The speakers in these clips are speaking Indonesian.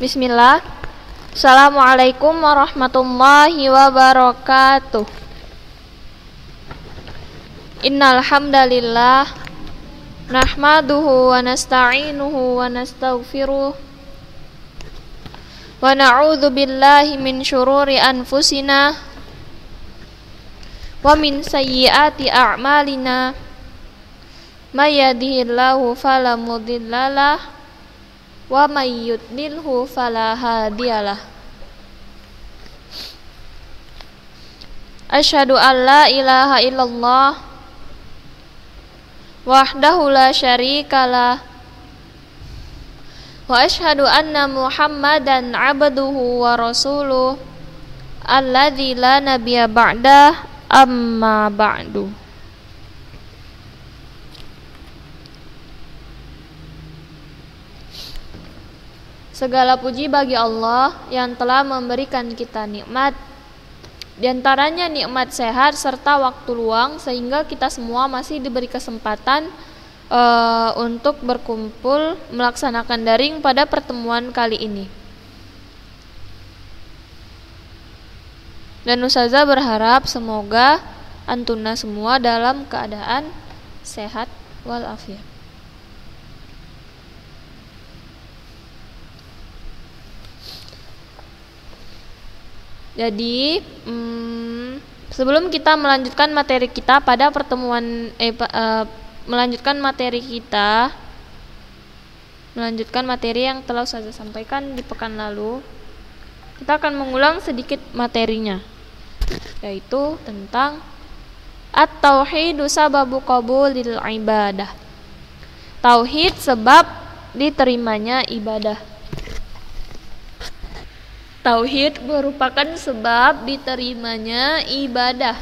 Bismillah. Assalamualaikum warahmatullahi wabarakatuh. Innal hamdalillah nahmaduhu wa nasta'inuhu wa nastaghfiruh wa na'udzu billahi min syururi anfusina wa min sayyiati a'malina may yahdihillahu fala mudhillalah wa may yudlilhu fala hadiyalah. Asyhadu an la ilaha illallah wahdahu la syarikalah wa asyhadu anna Muhammadan abduhu wa rasuluh alladzi la nabiyya ba'dah, amma ba'du. Segala puji bagi Allah yang telah memberikan kita nikmat, di antaranya nikmat sehat serta waktu luang, sehingga kita semua masih diberi kesempatan untuk berkumpul melaksanakan daring pada pertemuan kali ini. Dan Ustazah berharap semoga antuna semua dalam keadaan sehat walafiat. Jadi sebelum kita melanjutkan materi kita pada pertemuan melanjutkan materi yang telah saya sampaikan di pekan lalu, kita akan mengulang sedikit materinya, yaitu tentang at-tauhidu sababu qabulil ibadah. Tauhid sebab diterimanya ibadah. Tauhid merupakan sebab diterimanya ibadah.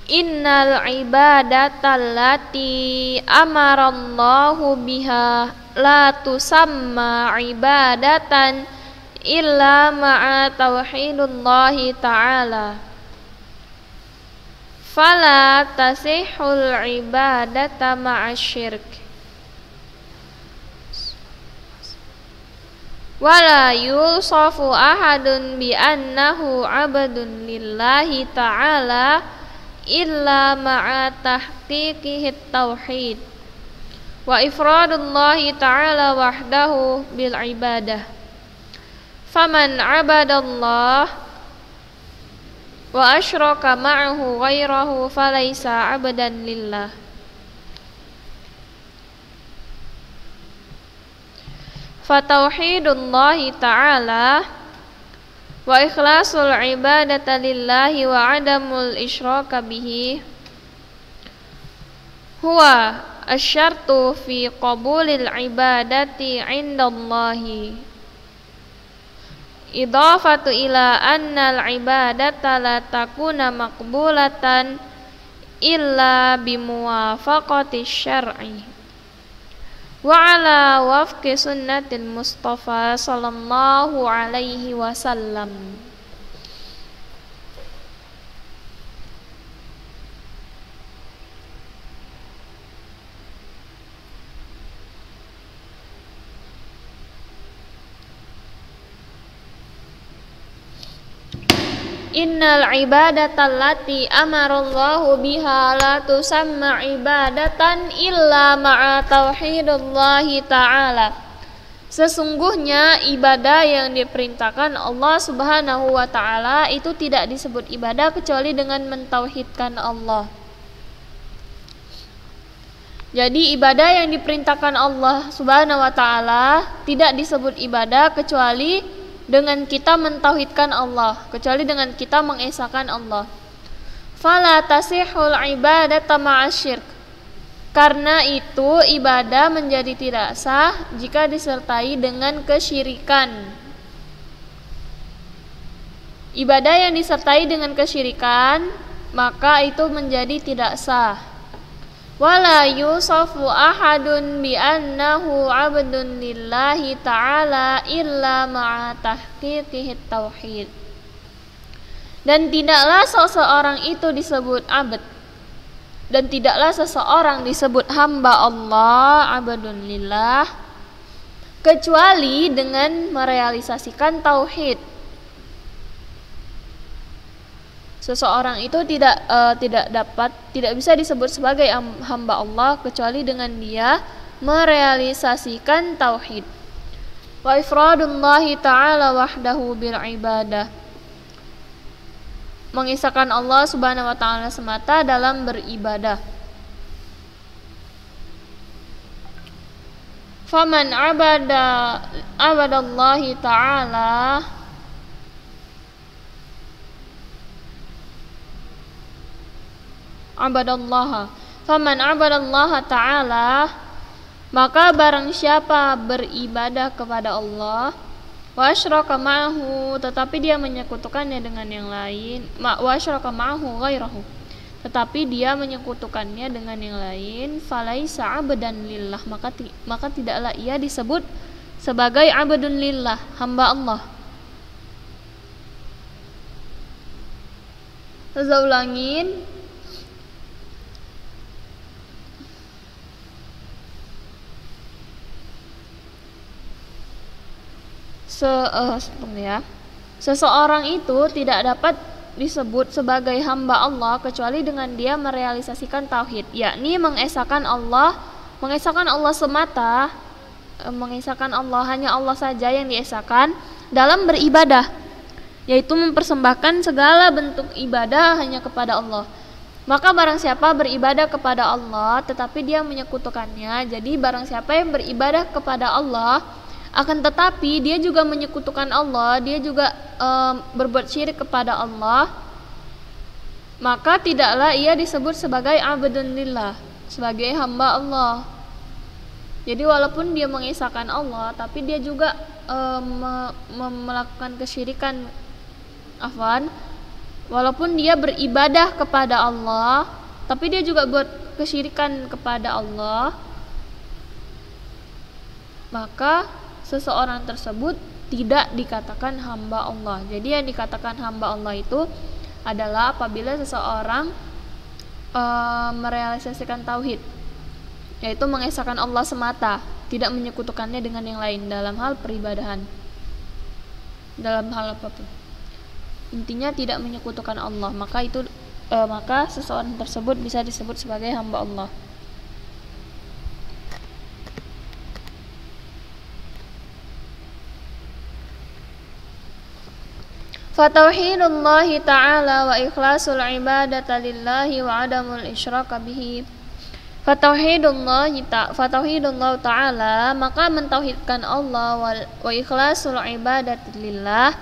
Innal ibadatal-lati amarallahu biha la tusamma ibadatan illa ma'a tauhidullahi ta'ala. Fala tasihul ibadata ma'asyirk. Wala yusafu ahadun bi annahu abdun lillahi ta'ala illa ma'a tahqiqihi tauhid wa ifradullahi ta'ala wahdahu bil ibadah. Faman abadallah wa asyraka ma'ahu ghairahu falaysa abdan lillah. Fatauhidullahi ta'ala wa ikhlasul ibadata lillahi wa adamul isyraka bihi huwa asyartu fi qabulil ibadati indallahi. Idafatu ila annal ibadata la takuna maqbulatan illa bimuwafaqati syar'i wa ala wafqi sunnatil Mustafa sallallahu alaihi wasallam. Innal ibadatal lati amarallahu biha la tusamma ibadatan illa ma'a tauhidullahi ta'ala. Sesungguhnya ibadah yang diperintahkan Allah Subhanahu wa ta'ala itu tidak disebut ibadah kecuali dengan mentauhidkan Allah. Jadi ibadah yang diperintahkan Allah Subhanahu wa ta'ala tidak disebut ibadah kecuali dengan kita mentauhidkan Allah, kecuali dengan kita mengesahkan Allah. Fala tasihul ibadata ma'asyirk. Karena itu ibadah menjadi tidak sah jika disertai dengan kesyirikan. Ibadah yang disertai dengan kesyirikan, maka itu menjadi tidak sah. Wala yusafu ahadun bi annahu abdun lillahi ta'ala illa ma'a tahqiqihi tauhid. Dan tidaklah seseorang itu disebut abd Dan tidaklah seseorang disebut hamba Allah, abdun lillah, kecuali dengan merealisasikan tauhid. Seseorang itu tidak bisa disebut sebagai hamba Allah kecuali dengan dia merealisasikan tauhid. Wa ifradullahi ta'ala wahdahu bil ibadah, mengisahkan Allah Subhanahu wa taala semata dalam beribadah. Faman abadallahi ta'ala faman abadallaha ta'ala, maka barang siapa beribadah kepada Allah, wa asyraka ma'ahu, tetapi dia menyekutukannya dengan yang lain, wa asyraka ma'ahu ghairahu, tetapi dia menyekutukannya dengan yang lain, falaisa abdan lillah, maka tidaklah ia disebut sebagai abdun lillah, hamba Allah. Saya ulangin, seseorang itu tidak dapat disebut sebagai hamba Allah kecuali dengan dia merealisasikan tauhid, yakni mengesahkan Allah semata, mengesahkan Allah, hanya Allah saja yang diesahkan dalam beribadah, yaitu mempersembahkan segala bentuk ibadah hanya kepada Allah. Maka barang siapa beribadah kepada Allah tetapi dia menyekutukannya, jadi barang siapa yang beribadah kepada Allah akan tetapi dia juga menyekutukan Allah, dia juga berbuat syirik kepada Allah, maka tidaklah ia disebut sebagai abdun lillah, sebagai hamba Allah. Jadi walaupun dia mengesahkan Allah, tapi dia juga melakukan kesyirikan, walaupun dia beribadah kepada Allah, tapi dia juga buat kesyirikan kepada Allah, maka seseorang tersebut tidak dikatakan hamba Allah. Jadi yang dikatakan hamba Allah itu adalah apabila seseorang merealisasikan tauhid, yaitu mengesahkan Allah semata, tidak menyekutukannya dengan yang lain dalam hal peribadahan, dalam hal apapun. Intinya tidak menyekutukan Allah, maka seseorang tersebut bisa disebut sebagai hamba Allah. Fatauhidullahi ta'ala wa ikhlasul ibadati lillahi wa adamul isyraka bihi. Fatauhidullah ta'ala, maka mentauhidkan Allah, wa ikhlasul ibadati lillah,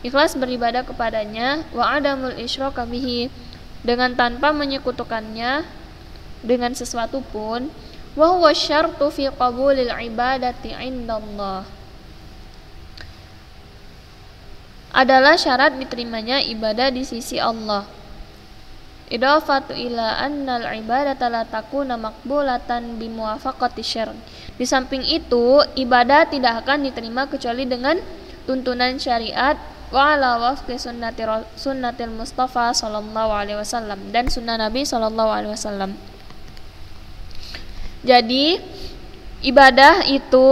ikhlas beribadah kepadanya, wa adamul isyraka bihi, dengan tanpa menyekutukannya dengan sesuatu pun, wa huwa syartu fi qabulil ibadati indallah, adalah syarat diterimanya ibadah di sisi Allah. Idafatu ila annal ibadata la takuna maqbulatan bimuwafaqati syar'i. Di samping itu, ibadah tidak akan diterima kecuali dengan tuntunan syariat, wa ala wafqi sunnatil Mustafa sallallahu alaihi wasallam, dan sunnah Nabi sallallahu alaihi wasallam. Jadi ibadah itu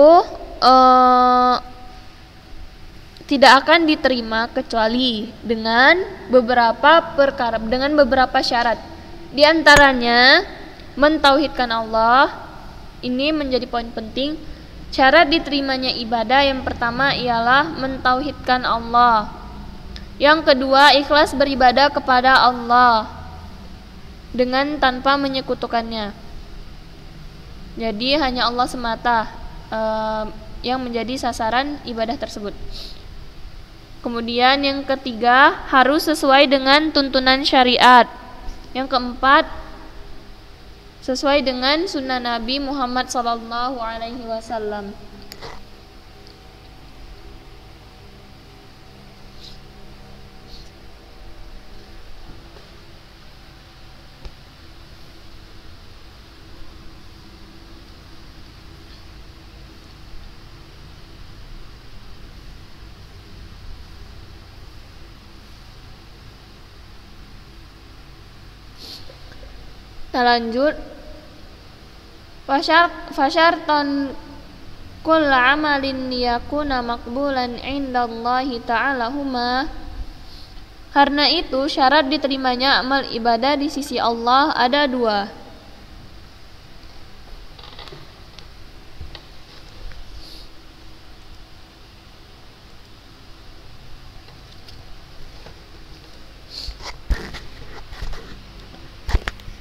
tidak akan diterima kecuali dengan beberapa perkara, dengan beberapa syarat. Di antaranya mentauhidkan Allah. Ini menjadi poin penting. Syarat diterimanya ibadah yang pertama ialah mentauhidkan Allah. Yang kedua, ikhlas beribadah kepada Allah dengan tanpa menyekutukannya. Jadi hanya Allah semata yang menjadi sasaran ibadah tersebut. Kemudian yang ketiga, harus sesuai dengan tuntunan syariat. Yang keempat, sesuai dengan sunnah Nabi Muhammad sallallahu alaihi wasallam. Kita lanjut. Fasyarton kull amalin yakuna maqbulan indallahi ta'ala huma. Karena itu syarat diterimanya amal ibadah di sisi Allah ada dua.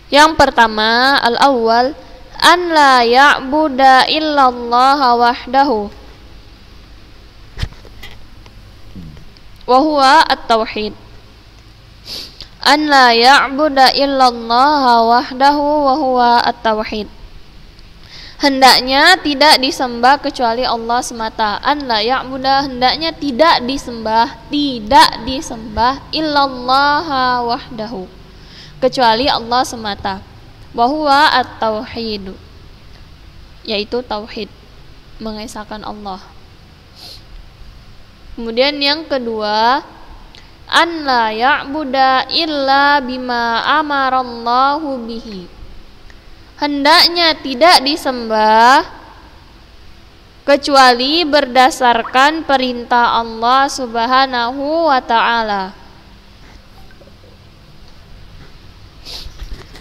Yang pertama, al-awwal, an la ya'buda illallah wahdahu wa huwa at-tauhid. An la ya'buda illallah wahdahu wa huwa at-tauhid. Hendaknya tidak disembah kecuali Allah semata. An la ya'buda, hendaknya tidak disembah illallah wahdahu, kecuali Allah semata. Wa huwa at-tauhid, yaitu tauhid, mengesahkan Allah. Kemudian yang kedua, an la ya'buda illa bima amarallahu bihi. Hendaknya tidak disembah kecuali berdasarkan perintah Allah Subhanahu wa ta'ala.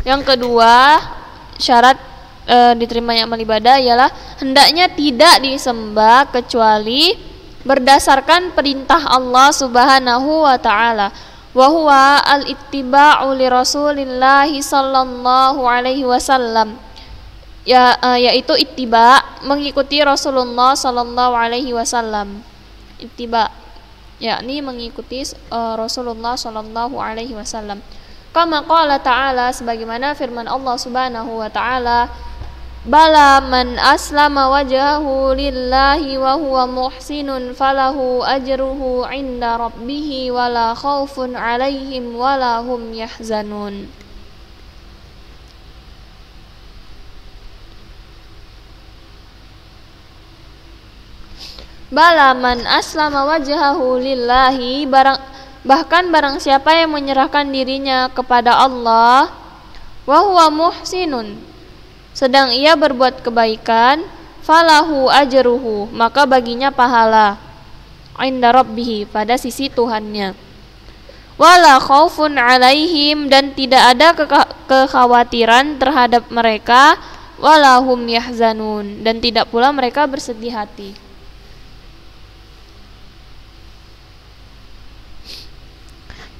Yang kedua, syarat diterimanya amal ibadah ialah hendaknya tidak disembah kecuali berdasarkan perintah Allah Subhanahu wa ta'ala. Wa huwa al-ittiba'u li Rasulillah sallallahu alaihi wasallam. Yaitu ittiba, mengikuti Rasulullah sallallahu alaihi wasallam. Ittiba yakni mengikuti Rasulullah sallallahu alaihi wasallam. Kama qala ta'ala, sebagaimana firman Allah Subhanahu wa ta'ala, bala man aslama wajhahu lillahi wa huwa muhsinun falahu ajruhu inda rabbih wala khaufun alaihim wala hum yahzanun. Bala man aslama wajhahu lillahi, bahkan barang siapa yang menyerahkan dirinya kepada Allah, wa huwa muhsinun, sedang ia berbuat kebaikan, falahu ajruhu, maka baginya pahala, inda rabbih, pada sisi Tuhannya, wala khaufun alaihim, dan tidak ada kekhawatiran terhadap mereka, wala hum yahzanun, dan tidak pula mereka bersedih hati.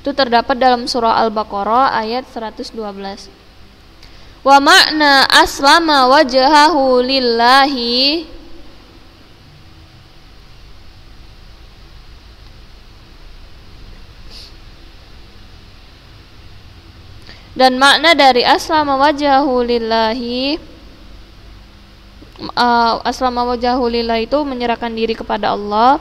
Itu terdapat dalam surah Al-Baqarah ayat 112. Wa makna aslama wajhahu lillahi, dan makna dari aslama wajhahu lillahi, aslama wajhahu lillahi itu menyerahkan diri kepada Allah,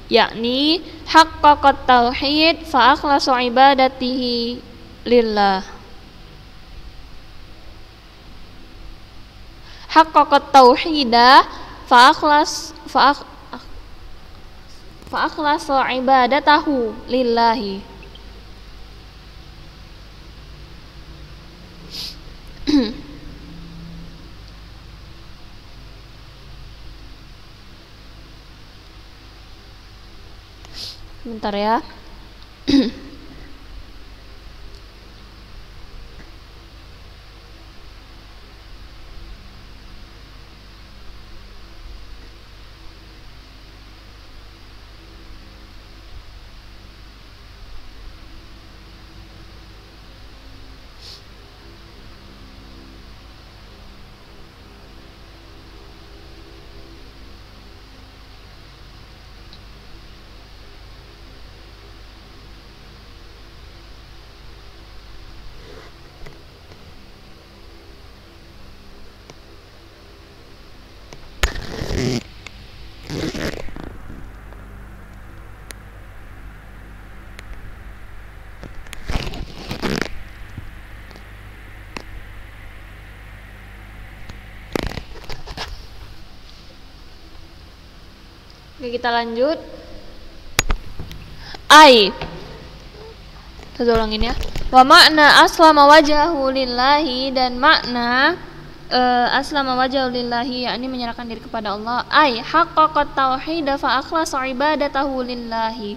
yakni haqqaqat tauhid fa akhlasu ibadatihi lillah. Haqqaqat tauhidah fa akhlasu ibadatahu lillahi. Bentar ya. Oke, kita lanjut. Saya ulangin ya. Wa makna aslama wajhahu lillahi, dan makna aslama wajhahu lillahi yakni menyerahkan diri kepada Allah, ay haqqaqat tauhid fa akhlasa ibadatahu lillahi,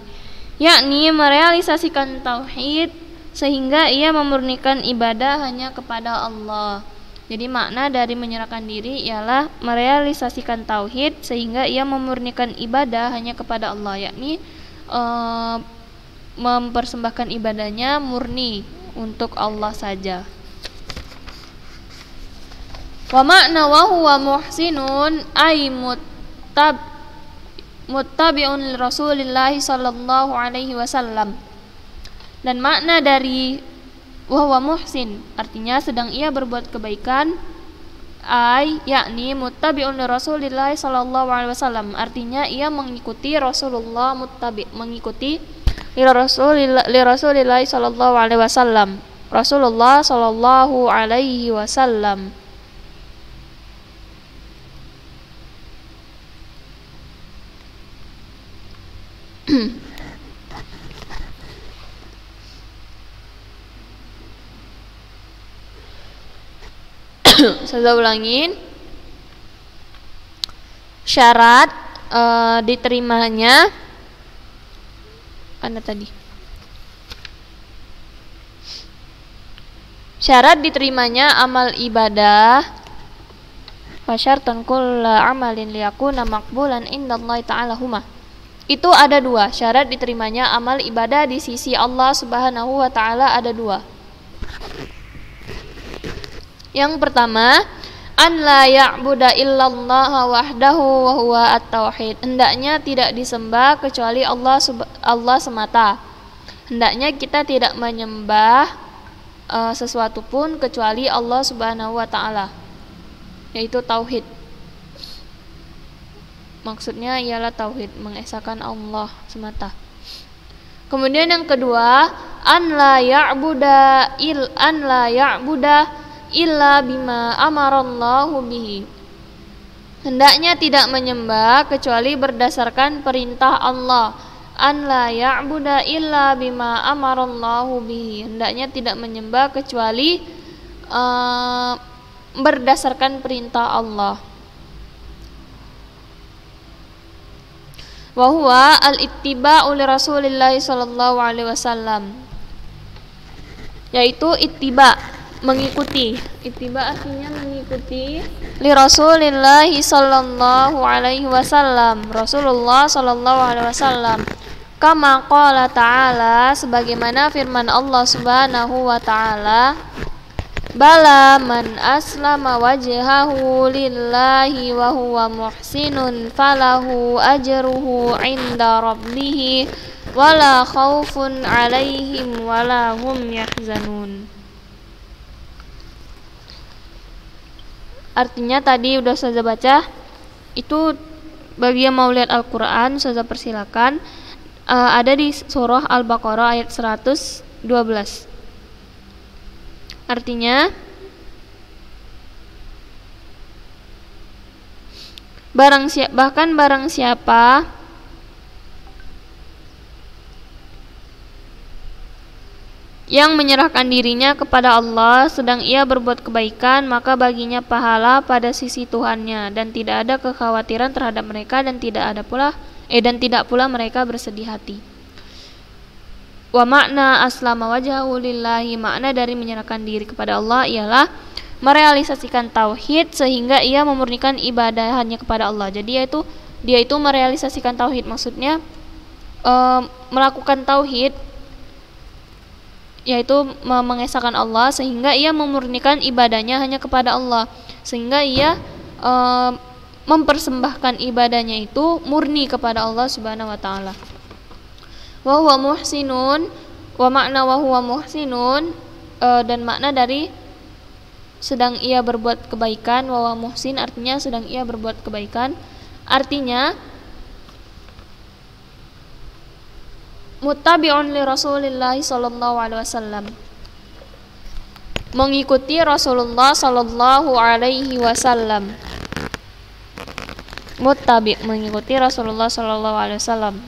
yakni merealisasikan tauhid sehingga ia memurnikan ibadah hanya kepada Allah. Jadi makna dari menyerahkan diri ialah merealisasikan tauhid sehingga ia memurnikan ibadah hanya kepada Allah, yakni mempersembahkan ibadahnya murni untuk Allah saja. Wa makna wa huwa muhsinun ay muttabi'un li Rasulillah sallallahu alaihi wasallam. Dan makna dari wa huwa muhsin artinya sedang ia berbuat kebaikan, ay yakni muttabi'un li Rasulillah sallallahu alaihi wasallam artinya ia mengikuti Rasulullah, mengikuti li Rasulillah sallallahu alaihi wasallam, Rasulullah sallallahu alaihi wasallam. Saya ulangin. Syarat diterimanya mana tadi? Syarat diterimanya amal ibadah, fasyartan kullu amalin liyakuna maqbulan indallahi ta'ala huma. Itu ada dua. Syarat diterimanya amal ibadah di sisi Allah Subhanahu wa taala ada dua. Yang pertama, an la ya'buda illallah wahdahu wa huwa at-tauhid. Hendaknya tidak disembah kecuali Allah semata. Hendaknya kita tidak menyembah sesuatu pun kecuali Allah Subhanahu wa taala, yaitu tauhid. Maksudnya ialah tauhid, mengesahkan Allah semata. Kemudian yang kedua, an la ya'buda illa bima amarallahu bihi. Hendaknya tidak menyembah kecuali berdasarkan perintah Allah. An la ya'buda illa bima amarallahu bihi. Hendaknya tidak menyembah kecuali berdasarkan perintah Allah. Wa huwa al-ittiba'u li Rasulillah sallallahu alaihi wasallam. Yaitu ittiba, mengikuti. Ittiba artinya mengikuti li Rasulillah sallallahu alaihi wasallam, Rasulullah sallallahu alaihi wasallam. Kama qala ta'ala, sebagaimana firman Allah Subhanahu wa taala, bala man aslama wajhahu lillahi wa huwa muhsinun falahu ajruhu 'inda rabbih wala khaufun 'alaihim wala hum yahzanun. Artinya tadi udah saya baca. Itu bagi yang mau lihat Al-Qur'an saya persilakan, ada di surah Al-Baqarah ayat 112. Artinya barang siapa yang menyerahkan dirinya kepada Allah sedang ia berbuat kebaikan, maka baginya pahala pada sisi Tuhannya dan tidak ada kekhawatiran terhadap mereka dan tidak pula mereka bersedih hati. Wa makna aslama wajhahu lillahi, makna dari menyerahkan diri kepada Allah ialah merealisasikan tauhid sehingga ia memurnikan ibadah hanya kepada Allah. Jadi dia itu merealisasikan tauhid, maksudnya melakukan tauhid, yaitu mengesahkan Allah sehingga ia memurnikan ibadahnya hanya kepada Allah, sehingga ia mempersembahkan ibadahnya itu murni kepada Allah Subhanahu wa taala. Wa huwa muhsinun, wa makna wa huwa muhsinun, dan makna dari sedang ia berbuat kebaikan, wa huwa muhsin artinya sedang ia berbuat kebaikan, artinya muttabi'un li Rasulillah sallallahu alaihi wasallam, mengikuti Rasulullah sallallahu alaihi wasallam. Muttabi' mengikuti Rasulullah sallallahu alaihi wasallam.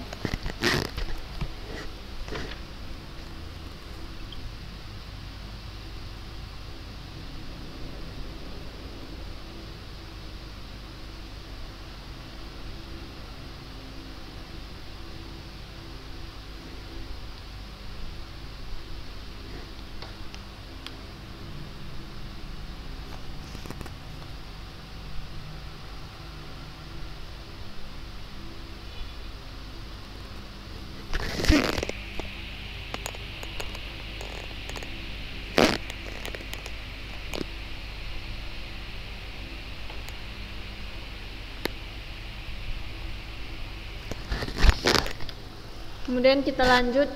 Kemudian kita lanjut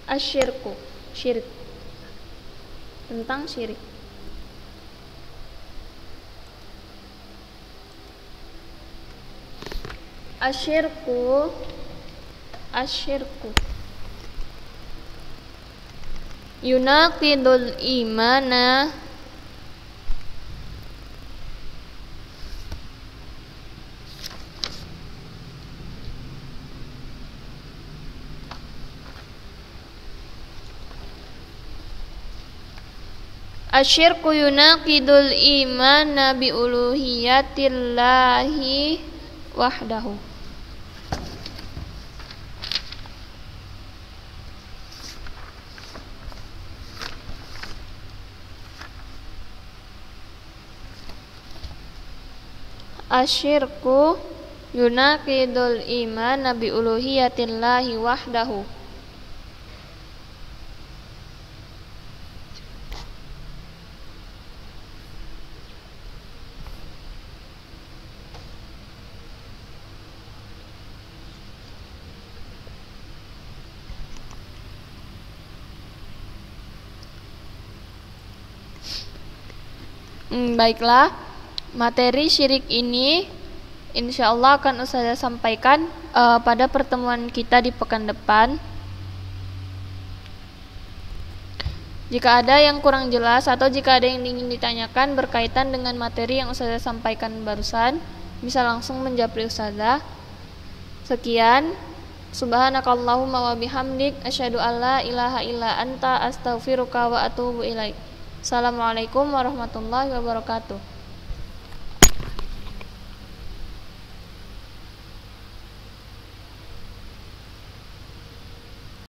asyirku, syirik. Tentang syirik. Asyirku yunaqidul imana Asyirku yunaqidul imana bi uluhiyatillahi wahdahu. Asyirku yunaqidul imana bi uluhiyatillahi wahdahu. Baiklah, materi syirik ini insya Allah akan saya sampaikan pada pertemuan kita di pekan depan. Jika ada yang kurang jelas atau jika ada yang ingin ditanyakan berkaitan dengan materi yang saya sampaikan barusan, bisa langsung menjapri ustazah. Sekian, subhanakallahumma wa bihamdik asyhadu alla ilaha illa anta astaghfiruka wa atubu ilaik. Assalamualaikum warahmatullahi wabarakatuh.